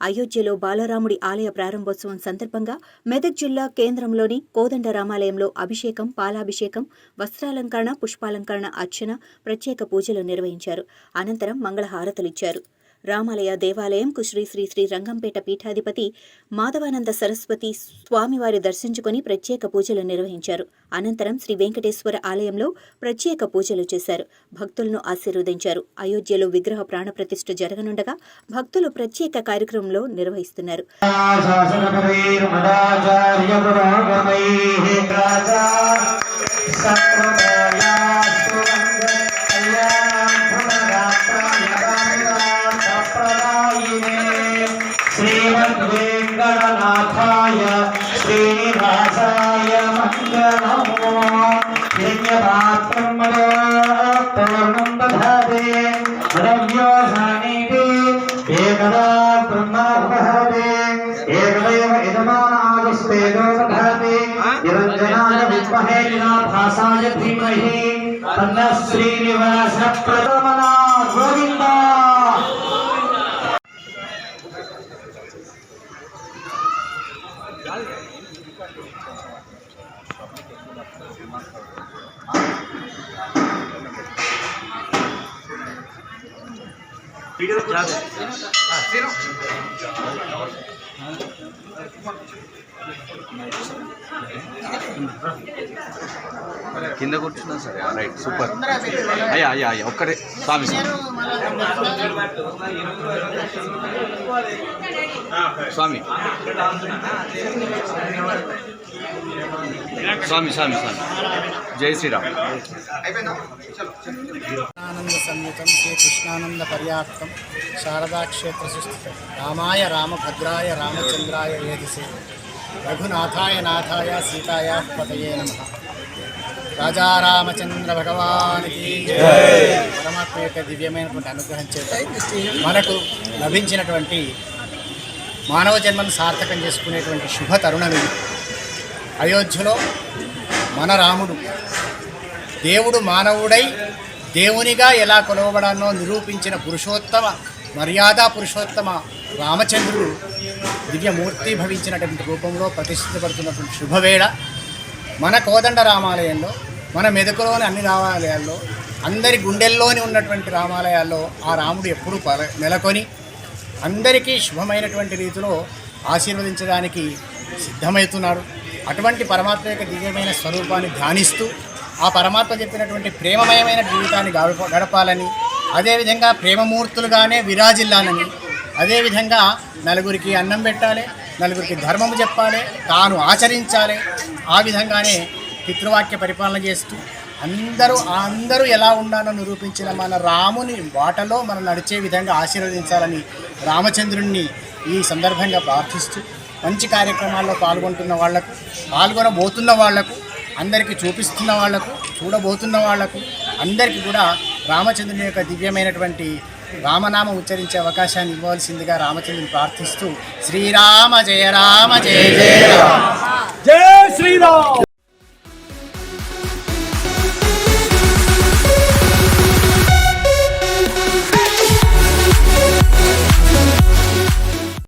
అయోధ్యలో బాలరాముడి ఆలయ ప్రారంభోత్సవం సందర్భంగా మెదక్ జిల్లా కేంద్రంలోని కోదండ రామాలయంలో అభిషేకం, పాలాభిషేకం, వస్త్రాలంకరణ, పుష్పాలంకరణ, అర్చన, ప్రత్యేక పూజలు నిర్వహించారు. అనంతరం మంగళహారతులిచ్చారు. రామాలయ దేవాలయంకు శ్రీ శ్రీ శ్రీ రంగంపేట పీఠాధిపతి మాధవానంద సరస్వతి స్వామివారి దర్శించుకుని ప్రత్యేక పూజలు నిర్వహించారు. అనంతరం శ్రీ వెంకటేశ్వర ఆలయంలో ప్రత్యేక పూజలు చేశారు. భక్తులను ఆశీర్వదించారు. అయోధ్యలో విగ్రహ ప్రాణప్రతిష్ఠ జరగనుండగా భక్తులు ప్రత్యేక కార్యక్రమంలో నిర్వహిస్తున్నారు. श्रीमद्वेंकटनाथाय श्रीनिवासाय मंगलमो यज्ञपात्रं पूर्णं दधाते मदव्योसानीति एकदा ब्रह्मोपहते एकदैव इदमानादिस्तेजो दधाते निरञ्जनाय विद्महे निराभासाय धीमहि तन्नः श्रीनिवासः प्रथमनाथ गोविन्दा. కింద కూర్చున్నా సరే. Right, super. అయ్యా అయ్యా అయ్యా ఒక్కడే స్వామి స్వామి స్వామి స్వామి స్వామి జై శ్రీరామ్. ఆనంద సంయుతం శ్రీ కృష్ణానంద పర్యాప్తం శారదాక్షేత్ర సుస్థితం రామాయ రామభద్రాయ రామచంద్రాయ వేదసే రఘునాథాయ నాథాయ సీతాయ పతయే నమః. రాజా రామచంద్ర భగవానికి పరమాత్మ యొక్క దివ్యమైనటువంటి అనుగ్రహం చేత మనకు లభించినటువంటి మానవ జన్మను సార్థకం చేసుకునేటువంటి శుభ తరుణం ఇది. అయోధ్యలో మన రాముడు దేవుడు మానవుడై దేవునిగా ఎలా కొలవబడానో నిరూపించిన పురుషోత్తమ మర్యాదా పురుషోత్తమ రామచంద్రుడు దివ్యమూర్తి భవించినటువంటి రూపంలో ప్రతిష్ఠితపడుతున్నటువంటి శుభవేళ మన కోదండ రామాలయంలో, మన మెదకులోని అన్ని రామాలయాల్లో, అందరి గుండెల్లోని ఉన్నటువంటి రామాలయాల్లో ఆ రాముడు ఎప్పుడూ నెలకొని అందరికీ శుభమైనటువంటి రీతిలో ఆశీర్వదించడానికి సిద్ధమవుతున్నాడు. అటువంటి పరమాత్మ యొక్క దివ్యమైన స్వరూపాన్ని ధ్యానిస్తూ ఆ పరమాత్మ చెప్పినటువంటి ప్రేమమయమైన జీవితాన్ని గడపాలని, అదేవిధంగా ప్రేమమూర్తులుగానే విరాజిల్లాలని, అదేవిధంగా నలుగురికి అన్నం పెట్టాలి, నలుగురికి ధర్మము చెప్పాలి, తాను ఆచరించాలి. ఆ విధంగానే పితృవాక్య పరిపాలన చేస్తూ అందరూ ఎలా ఉండాలో నిరూపించిన మన రాముని బాటలో మనం నడిచే విధంగా ఆశీర్వదించాలని రామచంద్రుణ్ణి ఈ సందర్భంగా ప్రార్థిస్తూ మంచి కార్యక్రమాల్లో పాల్గొంటున్న వాళ్లకు, పాల్గొనబోతున్న వాళ్లకు, అందరికీ చూపిస్తున్న వాళ్లకు, చూడబోతున్న వాళ్లకు అందరికీ కూడా రామచంద్రుని యొక్క దివ్యమైనటువంటి రామనామం ఉచ్చరించే అవకాశాన్ని ఇవ్వవలసిందిగా రామచంద్రుని ప్రార్థిస్తూ శ్రీరామ జయ రామ జయ జయ రామ జయ శ్రీరామ్.